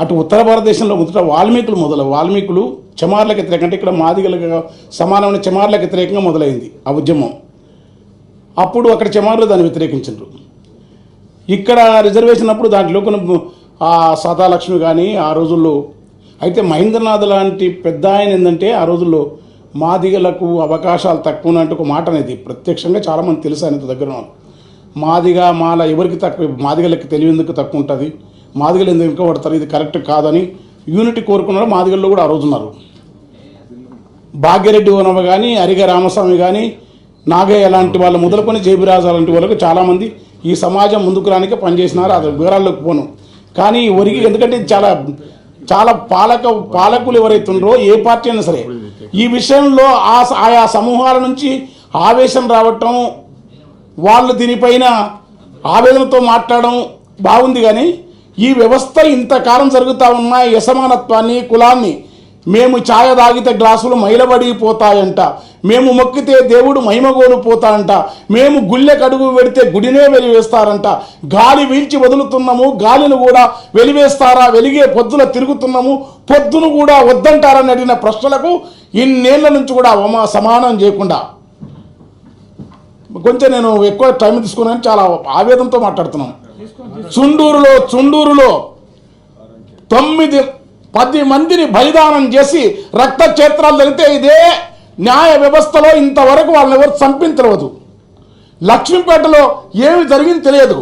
అటు ఉత్తర భారతదేశంలో మొదట వాల్మీకులు చమార్లకు వ్యతిరేకంగా, అంటే ఇక్కడ మాదిగలకు సమానమైన చమార్లకు వ్యతిరేకంగా మొదలైంది ఆ ఉద్యమం. అప్పుడు అక్కడ చమార్లు దాన్ని వ్యతిరేకించారు. ఇక్కడ రిజర్వేషన్ అప్పుడు దాంట్లో కొన్ని సదాలక్ష్మి కానీ ఆ రోజుల్లో, అయితే మహేంద్రనాథ్ లాంటి పెద్ద ఆయన ఏంటంటే ఆ రోజుల్లో మాదిగలకు అవకాశాలు తక్కువ అంటే ఒక మాట అనేది ప్రత్యక్షంగా చాలామంది తెలుసు ఆయన దగ్గర. మాల ఎవరికి తక్కువ, మాదిగలకి తెలివేందుకు తక్కువ ఉంటుంది, మాదిగలు ఎందుకు వెనుకబడతారు, ఇది కరెక్ట్ కాదని యూనిటీ కోరుకున్నారు. మాదిగల్లో కూడా ఆ రోజు ఉన్నారు. భాగ్యరెడ్డి ఓనవ కానీ, అరిగ రామస్వామి కానీ, నాగయ్య లాంటి వాళ్ళు మొదలుకొని జేబిరాజు లాంటి వాళ్ళకు చాలామంది ఈ సమాజం ముందుకు రానికే పనిచేసినారు. అది వివరాల్లోకి పోను. కానీ ఒరిగి ఎందుకంటే చాలా పాలకులు ఎవరైతే ఉన్నారో ఏ పార్టీ అయినా సరే ఈ విషయంలో ఆయా సమూహాల నుంచి ఆవేశం రావటం, వాళ్ళు దీనిపైన ఆవేదనతో మాట్లాడడం బాగుంది. కానీ ఈ వ్యవస్థ ఇంతకాలం జరుగుతూ ఉన్న యసమానత్వాన్ని, కులాన్ని, మేము ఛాయ తాగితే గ్లాసులు మైలబడిపోతాయంట, మేము మొక్కితే దేవుడు మహిమగోలు పోతాయంట, మేము గుళ్ళె కడుగు పెడితే గుడినే వెలివేస్తారంట, గాలి వీల్చి వదులుతున్నాము గాలిని కూడా వెలివేస్తారా, వెలిగే పొద్దున తిరుగుతున్నాము పొద్దును కూడా వద్దంటారని అడిగిన ప్రశ్నలకు ఇన్నేళ్ల నుంచి కూడా సమానం చేయకుండా, కొంచెం నేను ఎక్కువ టైం తీసుకున్నాను, చాలా ఆవేదనతో మాట్లాడుతున్నాను. చుండూరులో 9-10 మందిని బలిదానం చేసి రక్త క్షేత్రాలు జరిగితే ఇదే న్యాయ వ్యవస్థలో ఇంతవరకు వాళ్ళని ఎవరు చంపించలేదు. లక్ష్మీపేటలో ఏమి జరిగింది తెలియదు,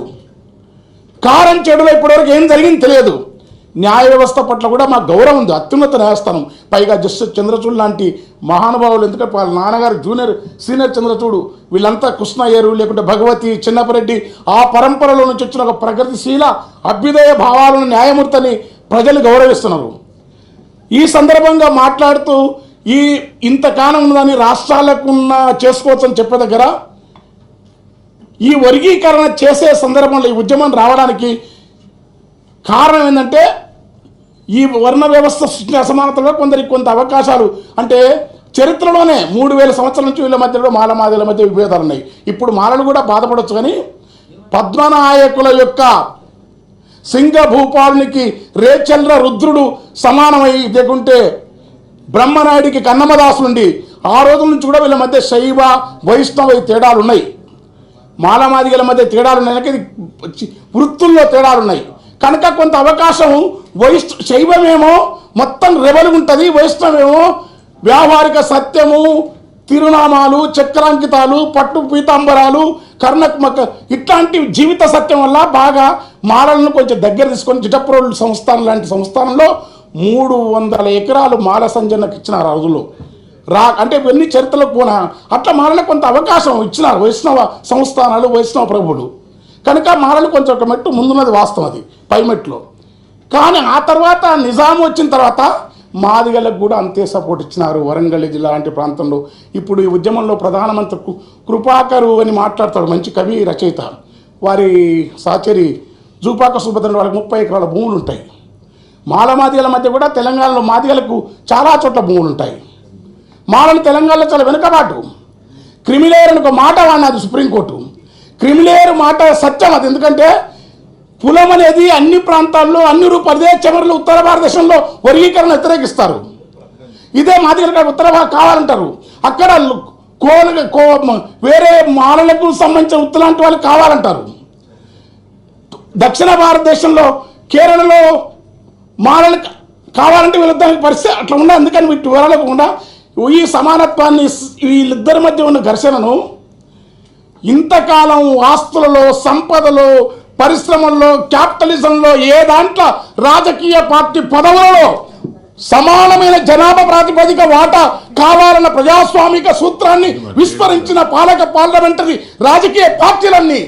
కారం చెడులో ఇప్పటివరకు ఏం జరిగింది తెలియదు. న్యాయ వ్యవస్థ పట్ల కూడా మాకు గౌరవం ఉంది, అత్యున్నత న్యాయస్థానం. పైగా జస్టిస్ చంద్రచూడ్ లాంటి మహానుభావులు, ఎందుకంటే వాళ్ళ నాన్నగారు సీనియర్ చంద్రచూడ్, వీళ్ళంతా కృష్ణయ్యరు లేకుంటే భగవతి, చిన్నపరెడ్డి, ఆ పరంపరలో నుంచి వచ్చిన ఒక ప్రగతిశీల అభ్యుదయ భావాలను న్యాయమూర్తిని ప్రజలు గౌరవిస్తున్నారు. ఈ సందర్భంగా మాట్లాడుతూ ఇంతకాలం ఉన్నదాన్ని రాష్ట్రాలకున్న చేసుకోవచ్చని చెప్పే దగ్గర ఈ వర్గీకరణ చేసే సందర్భంలో ఈ ఉద్యమం రావడానికి కారణం ఏంటంటే ఈ వర్ణ వ్యవస్థ సృష్టి అసమానతలో కొందరికి కొంత అవకాశాలు, అంటే చరిత్రలోనే 3000 సంవత్సరాల నుంచి వీళ్ళ మధ్యలో మాదిగల మధ్య విభేదాలు ఉన్నాయి. ఇప్పుడు మాలలు కూడా బాధపడవచ్చు. కానీ పద్మనాయకుల యొక్క సింగభూపాలునికి రేచంద్ర రుద్రుడు సమానమై లేకుంటే బ్రహ్మనాయుడికి కన్నమదాసులుండి ఆ రోజుల నుంచి కూడా వీళ్ళ మధ్య శైవ వైష్ణవ తేడాలు ఉన్నాయి, మాలమాదిగల మధ్య తేడాలు ఉన్నాయి, వృత్తుల్లో తేడాలు ఉన్నాయి. కనుక కొంత అవకాశం శైవమేమో మొత్తం రెబలు ఉంటుంది, వైష్ణవేమో వ్యావహారిక సత్యము, తిరునామాలు, చక్రాంకితాలు, పట్టు పీతాంబరాలు, ఇట్లాంటి జీవిత సత్యం వల్ల బాగా మాలలను కొంచెం దగ్గర తీసుకొని జిటప్రోలు సంస్థానం లాంటి సంస్థానంలో 300 ఎకరాలు మాల సంజనకు ఇచ్చినారు ఆ రోజుల్లో. అంటే ఇవన్నీ చరిత్రలకు పోనా అట్లా మాలలకు కొంత అవకాశం ఇచ్చినారు వైష్ణవ సంస్థానాలు, వైష్ణవ ప్రభువులు. కనుక మాలలు కొంచెం ఒక మెట్టు ముందున్నది వాస్తవం, అది పై మెట్లో. కానీ ఆ తర్వాత నిజాం వచ్చిన తర్వాత మాదిగలకు కూడా అంతే సపోర్ట్ ఇచ్చినారు. వరంగల్ జిల్లా లాంటి ప్రాంతంలో ఇప్పుడు ఈ ఉద్యమంలో ప్రధానమంత్రి కృపాకరు అని మాట్లాడతాడు, మంచి కవి రచయిత, వారి సహచరి జూపాక సుభద్ర, వాళ్ళకి 30 ఎకరాల భూములు ఉంటాయి. మాదిగల మధ్య కూడా తెలంగాణలో మాదిగలకు చాలా చోట్ల భూములు ఉంటాయి. మాలలు తెలంగాణలో చాలా వెనుకబాటు. క్రిమిలేయర్ అని ఒక మాట వాడినది సుప్రీంకోర్టు. క్రిమిలేయర్ మాట సత్యం అది, ఎందుకంటే కులం అనేది అన్ని ప్రాంతాల్లో అన్ని రూపాయలు చివరిలో ఉత్తర భారతదేశంలో వర్గీకరణ వ్యతిరేకిస్తారు. ఇదే మాదిగలకు ఉత్తర కావాలంటారు. అక్కడ వేరే మాలలకు సంబంధించిన ఉత్తలాంటి వాళ్ళు కావాలంటారు. దక్షిణ భారతదేశంలో కేరళలో మాలలు కావాలంటే వీళ్ళిద్దరికి పరిస్థితి అట్లా ఉండాలి. అందుకని వీటి వివరాలకుండా ఈ సమానత్వాన్ని, వీళ్ళిద్దరి మధ్య ఉన్న ఘర్షణను ఇంతకాలం ఆస్తులలో, సంపదలో, పరిశ్రమల్లో, క్యాపిటలిజంలో, ఏ దాంట్లో రాజకీయ పార్టీ పదవులలో సమానమైన జనాభా ప్రాతిపదిక వాటా కావాలన్న ప్రజాస్వామిక సూత్రాన్ని విస్మరించిన పార్లమెంటరీ రాజకీయ పార్టీలన్నీ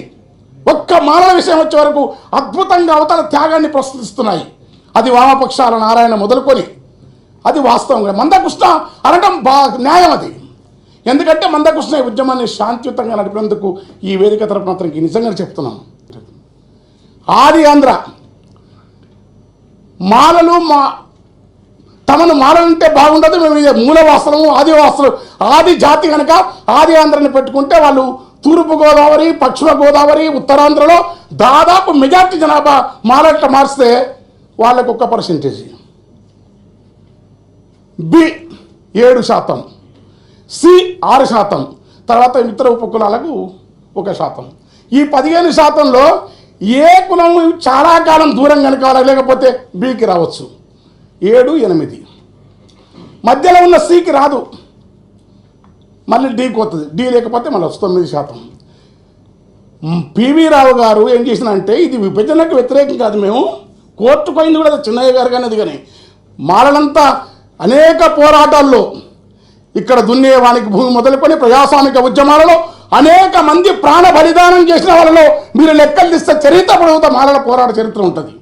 ఒక్క మానవ విషయం వచ్చే వరకు అద్భుతంగా అవతల త్యాగాన్ని ప్రస్తుతిస్తున్నాయి. అది వామపక్షాల నారాయణ మొదలుకొని అది వాస్తవంగా మందకృష్ణ అనడం న్యాయం అది. ఎందుకంటే మందకృష్ణ ఈ ఉద్యమాన్ని శాంతియుతంగా నడిపినందుకు ఈ వేదిక తరపున అతనికి నిజంగా చెప్తున్నాం. ఆది ఆంధ్ర మాలలు తమను మాలలంటే బాగుండదు, మేము మూలవాసులము, ఆదివాసులు, ఆది జాతి కనుక ఆది ఆంధ్రని పెట్టుకుంటే వాళ్ళు తూర్పు గోదావరి, పశ్చిమ గోదావరి, ఉత్తరాంధ్రలో దాదాపు మెజార్టీ జనాభా మాలట్ల మారిస్తే వాళ్ళకు 1%, బి 7%, సి 6%, తర్వాత ఇతర ఉపకులాలకు 1%. ఈ 15%లో ఏ కులం చాలా కాలం దూరం కనుక లేకపోతే బికి రావచ్చు. 7, 8 మధ్యలో ఉన్న సికి రాదు, మళ్ళీ డీకి వస్తుంది. డి లేకపోతే మళ్ళీ 9%. పివి రావు గారు ఏం చేసినంటే ఇది విభజనకు వ్యతిరేకం కాదు, మేము కోర్టుకు పోయింది కూడా చిన్నయ్య గారు కానీ అది కానీ మాలలంతా అనేక పోరాటాల్లో ఇక్కడ దున్నేవానికి భూమి మొదలుకొని ప్రజాస్వామిక ఉద్యమాలలో అనేక మంది ప్రాణ బలిదానం చేసిన వాళ్ళలో మీరు లెక్కలు తీస్తే చరిత్ర పొడవుతా మాలల పోరాట చరిత్ర ఉంటుంది.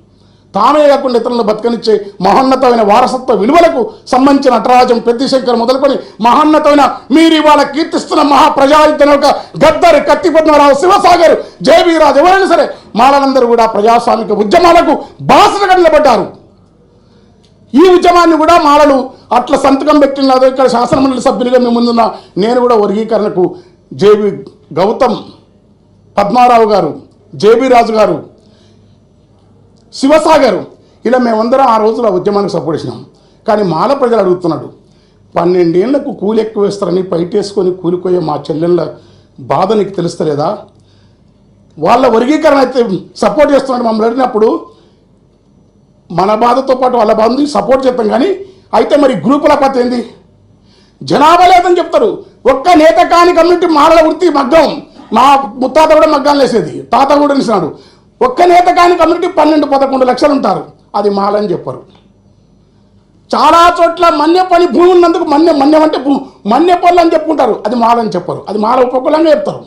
తామే కాకుండా ఇతరులను బతకనిచ్చే మహోన్నతమైన వారసత్వ విలువలకు సంబంధించిన నటరాజం పెద్దిశంకర్ మొదలుకొని మహోన్నతమైన మీరు ఇవాళ కీర్తిస్తున్న మహాప్రజాయుద్ధం యొక్క గద్దర్, కత్తిపద్మరావు, శివసాగర్, జేబీ రాజు ఎవరైనా సరే మాలలందరూ కూడా ప్రజాస్వామిక ఉద్యమాలకు బాసటగా నిలబడ్డారు. ఈ ఉద్యమాన్ని కూడా మాలలు అట్లా సంతకం పెట్టిన ఇక్కడ శాసనమండలి సభ్యులుగా మేము ముందున్న నేను కూడా వర్గీకరణకు జేబీ గౌతమ్, పద్మారావు గారు, జేబీ రాజు గారు, శివసాగర్ ఇలా మేమందరం ఆ రోజుల ఉద్యమానికి సపోర్ట్ చేసినాం. కానీ మాల ప్రజలు అడుగుతున్నాడు, 12 ఏళ్లకు కూలి ఎక్కువ వేస్తారని పైటేసుకొని కూలిపోయే మా చెల్లెళ్ళ బాధ నీకు తెలుస్తలేదా? వాళ్ళ వర్గీకరణ అయితే సపోర్ట్ చేస్తున్నాడు. మమ్మల్ని అడిగినప్పుడు మన బాధతో పాటు వాళ్ళ బాధని సపోర్ట్ చేస్తాం, కానీ అయితే మరి గ్రూపుల పద్ధతి ఏంది? జనాభా లేదని చెప్తారు. ఒక్క నేత కాని కమ్యూనిటీ మాలల వృత్తి మగ్గం, మా ముత్తాత కూడా మగ్గాలు వేసేది, తాత కూడా నిలిచినాడు. ఒక్క నేత కాని కమ్యూనిటీ 12-11 లక్షలు ఉంటారు, అది మాలని చెప్పరు. చాలా చోట్ల మన్య పని భూమి ఉన్నందుకు మన్యం అంటే మన్య పనులు అని చెప్పుకుంటారు, అది మాలని చెప్పరు, అది మాల ఉపకులంగా చెప్తారు.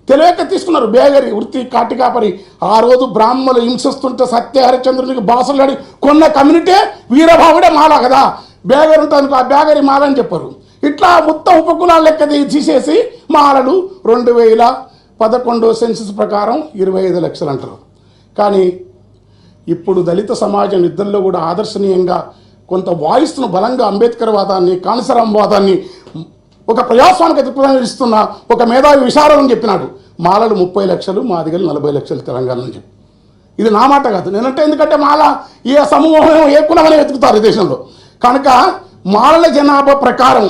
తెలియక తీసుకున్నారు. బేగరి వృత్తి కాటికాపరి ఆ రోజు బ్రాహ్మణులు హింసిస్తుంటే సత్య హరిశ్చంద్రునికి బాసలాడి కొన్న కమ్యూనిటీ వీరభావుడే మాల కదా, బేగరి ఉంటాను ఆ బేగరి మాల అని చెప్పరు. ఇట్లా మొత్తం ఉపకులాల లెక్క తీసేసి మాలలు 2011 సెన్సస్ ప్రకారం 25 లక్షలు అంటారు. కానీ ఇప్పుడు దళిత సమాజం ఇద్దరిలో కూడా ఆదర్శనీయంగా కొంత వాయిస్ను బలంగా అంబేద్కర్ వాదాన్ని, కాన్సరాం వాదాన్ని ఒక ప్రజాస్వామిక దృక్పథం ఇస్తున్న ఒక మేధావి విశారదని చెప్పినాడు. మాలలు 30 లక్షలు, మాదిగలు 40 లక్షలు తెలంగాణ అని చెప్పి. ఇది నా మాట కాదు, నేనంటే ఎందుకంటే మాల ఏ సమూహం ఏ కులమని వెతుకుతారు దేశంలో. కనుక మాలల జనాభా ప్రకారం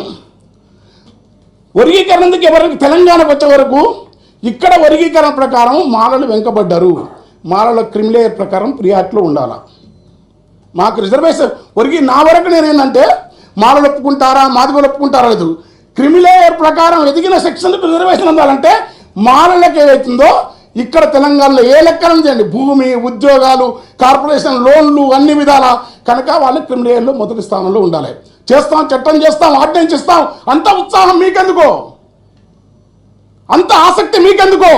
వర్గీకరణకు ఎవరికి తెలంగాణకు వచ్చే వరకు ఇక్కడ వర్గీకరణ ప్రకారం మాలలు వెనుకబడ్డారు. మాలల క్రిమిలేయర్ ప్రకారం ప్రియాట్లో ఉండాలా. మాకు రిజర్వేషన్ నా వరకు నేను ఏంటంటే మాలలు ఒప్పుకుంటారా మాదిగలు ఒప్పుకుంటారా లేదు, క్రిమిలేయర్ ప్రకారం ఎదిగిన సెక్షన్లకు రిజర్వేషన్ ఉండాలంటే మాలలకు ఏదైతుందో ఇక్కడ తెలంగాణలో ఏ లెక్కన చేయండి, భూమి, ఉద్యోగాలు, కార్పొరేషన్ లోన్లు అన్ని విధాల కనుక వాళ్ళు క్రిమిలేయర్లో మొదటి స్థానంలో ఉండాలి. చేస్తాం, చట్టం చేస్తాం, ఆర్డినెన్స్ ఇస్తాం. అంత ఉత్సాహం మీకెందుకో, అంత ఆసక్తి మీకెందుకో?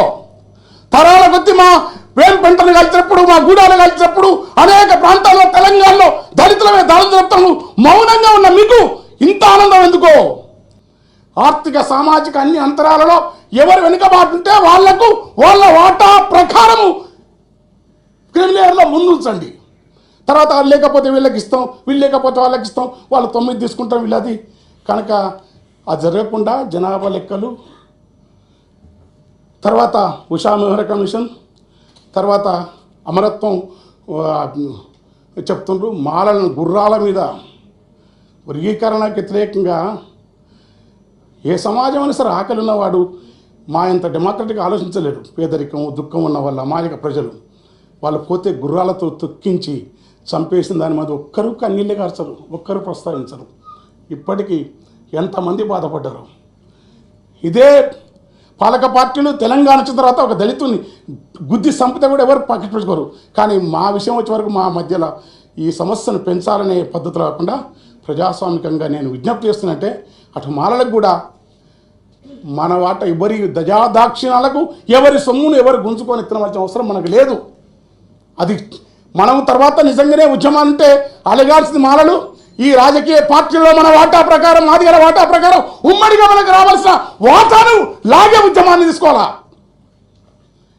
తరాల కొద్ది మా వేలు పెంటలు కలిసినప్పుడు, మా గూడాలు కలిసినప్పుడు అనేక ప్రాంతాల్లో తెలంగాణలో దళితులమే దాడులు జరుపుతాము. మౌనంగా ఉన్న మీకు ఇంత ఆనందం ఎందుకో? ఆర్థిక సామాజిక అన్ని అంతరాలలో ఎవరు వెనుకబాటుంటే వాళ్లకు వాళ్ళ వాటా ప్రకారము క్రిమిలేయర్లో ముందుంచండి. తర్వాత లేకపోతే వీళ్ళకి ఇస్తాం, వీళ్ళు లేకపోతే వాళ్ళకి ఇస్తాం, వాళ్ళు 9 తీసుకుంటాం వీళ్ళది. కనుక అది జరగకుండా జనాభా లెక్కలు, తర్వాత ఉషా మెహ్రా కమిషన్, తర్వాత అమరత్వం చెప్తుండ్రు. మాలలను గుర్రాల మీద వర్గీకరణకు వ్యతిరేకంగా ఏ సమాజం అయినా సరే ఆకలి ఉన్నవాడు మా ఇంత డెమోక్రటిక్గా ఆలోచించలేడు. పేదరికం, దుఃఖం ఉన్న వాళ్ళ అమాయక ప్రజలు వాళ్ళు పోతే గుర్రాలతో తొక్కించి చంపేసిన దాని మీద ఒక్కరూ కన్నీళ్ళే కార్చరు, ఒక్కరూ ప్రస్తావించరు. ఇప్పటికీ ఎంతమంది బాధపడ్డారు. ఇదే పాలక పార్టీలు తెలంగాణ వచ్చిన తర్వాత ఒక దళితుని గుద్ది సంపద కూడా ఎవరు పట్టించుకోరు. కానీ మా విషయం వచ్చే వరకు మా మధ్యలో ఈ సమస్యను పెంచాలనే పద్ధతులు కాకుండా ప్రజాస్వామికంగా నేను విజ్ఞప్తి చేస్తున్నట్టే అటు మాలలకు కూడా మన వాట ఎవరి దజాదాక్షిణాలకు ఎవరి సొమ్మును ఎవరు గుంజుకొని తినవలసిన అవసరం మనకు లేదు. అది మనం తర్వాత నిజంగానే ఉద్యమం అంటే అలగాల్సింది మాలలు. ఈ రాజకీయ పార్టీల్లో మన వాటా ప్రకారం, మాదిగల వాటా ప్రకారం ఉమ్మడిగా మనకు రావాల్సిన వాటాను లాగే ఉద్యమాన్ని తీసుకోవాలా.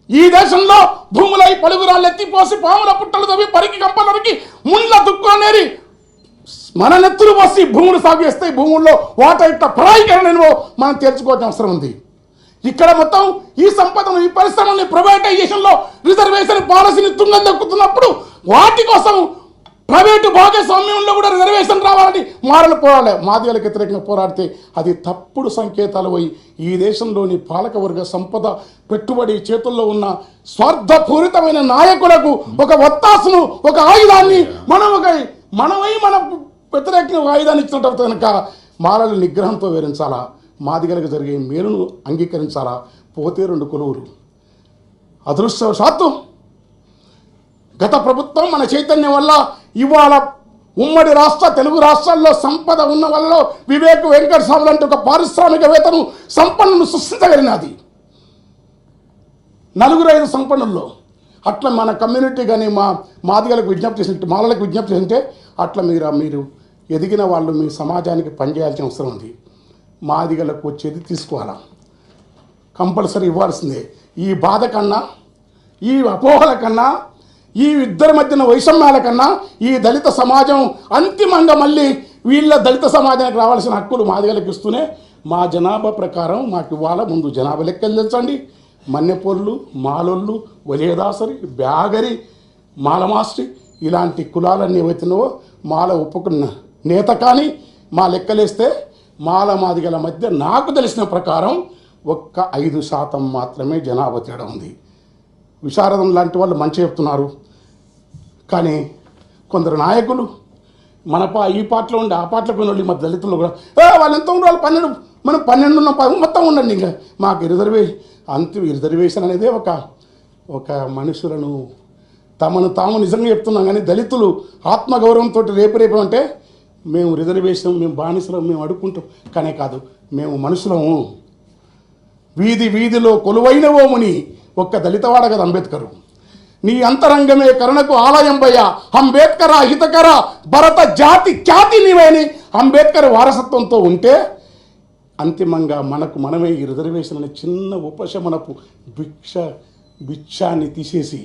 ఈ దేశంలో భూములై పలుగురాళ్ళు ఎత్తిపోసి పాముల పుట్టలు తవ్వి పరికి కంపలరికి ముండ్ల దుక్కునేరి మన నెత్తులు పోసి భూములు సాగు చేస్తే భూముల్లో వాటా ఇట్లా పరాయీకరణను మనం తెలుసుకోవాల్సిన అవసరం ఉంది. ఇక్కడ మొత్తం ఈ సంపదను, ఈ పరిశ్రమని ప్రైవేటైజేషన్లో రిజర్వేషన్ పాలసీని తుంగం దొక్కుతున్నప్పుడు వాటి కోసం ప్రైవేటు భాగస్వామ్యంలో కూడా రిజర్వేషన్ రావాలని మారలు పోరాడాలి. మాదిగలకు వ్యతిరేకంగా పోరాడితే అది తప్పుడు సంకేతాలు పోయి ఈ దేశంలోని పాలకవర్గ సంపద పెట్టుబడి చేతుల్లో ఉన్న స్వార్థపూరితమైన నాయకులకు ఒక ఒత్తాసును, ఒక ఆయుధాన్ని మనమై మన వ్యతిరేకంగా ఆయుధాన్ని ఇచ్చినట్టు కనుక మాలలు నిగ్రహంతో వివరించాలా, మాదిగలకు జరిగే మేలును అంగీకరించాలా. పోతే 2 కొలువులు. అదృష్టవశాత్తు గత ప్రభుత్వం మన చైతన్యం వల్ల ఇవాళ ఉమ్మడి తెలుగు రాష్ట్రాల్లో సంపద ఉన్న వల్ల వివేక్ వెంకట స్వామి లాంటి ఒక పారిశ్రామికవేత్తను సంపన్నును సృష్టించగలిగినది. 4-5 సంపన్నుల్లో అట్లా మన కమ్యూనిటీ కానీ మాదిగలకు విజ్ఞప్తి చేసినట్టు, మాలలకు విజ్ఞప్తి చేసింటే అట్లా మీరు ఎదిగిన వాళ్ళు మీ సమాజానికి పనిచేయాల్సిన అవసరం ఉంది. మాదిగలకు వచ్చేది తీసుకోవాలా, కంపల్సరీ ఇవ్వాల్సిందే. ఈ బాధ కన్నా, ఈ అపోహల కన్నా, ఈ ఇద్దరి మధ్యన వైషమ్యాల కన్నా ఈ దళిత సమాజం అంతిమంగా మళ్ళీ వీళ్ళ దళిత సమాజానికి రావాల్సిన హక్కులు మాదిగలకు ఇస్తూనే మా జనాభా ప్రకారం మాకు ఇవాళ ముందు జనాభా లెక్కలు తెచ్చండి. మన్నెపొర్లు, మాలొళ్ళు, వలియదాసరి, బ్యాగరి, మాలమాస్టి ఇలాంటి కులాలన్నీ ఏవైతున్నావో మాల ఒప్పుకున్న నేత కానీ మా లెక్కలేస్తే మాల మాదిగల మధ్య నాకు తెలిసిన ప్రకారం ఒక్క 5% మాత్రమే జనాభా తేడా ఉంది. విశారదం లాంటి వాళ్ళు మంచి చెప్తున్నారు, కానీ కొందరు నాయకులు ఈ పాటలో ఉండి ఆ పాటలో కొన్ని మా దళితులు కూడా వాళ్ళు ఎంత ఉండాలి 12 మనం 12 ఉన్న మొత్తం ఉండండి, ఇంకా మాకు రిజర్వేషన్ అనేది ఒక మనుషులను తమను తాము నిజంగా చెప్తున్నాం. కానీ దళితులు ఆత్మగౌరవంతో రేపు అంటే మేము రిజర్వేషన్, మేము బానిసలం, మేము అడుక్కుంటాం. కానీ కాదు, మేము మనుషులము. వీధిలో కొలువైనవో ముని ఒక్క దళితవాడ కదా అంబేద్కరు. నీ అంతరంగమే కరుణకు ఆలయం భయ అంబేద్కర హితకర భరత జాతి ఖ్యాతి నీవేని అంబేద్కర్ వారసత్వంతో ఉంటే అంతిమంగా మనమే ఈ రిజర్వేషన్ అనే చిన్న ఉపశమనపు భిక్షాన్ని తీసేసి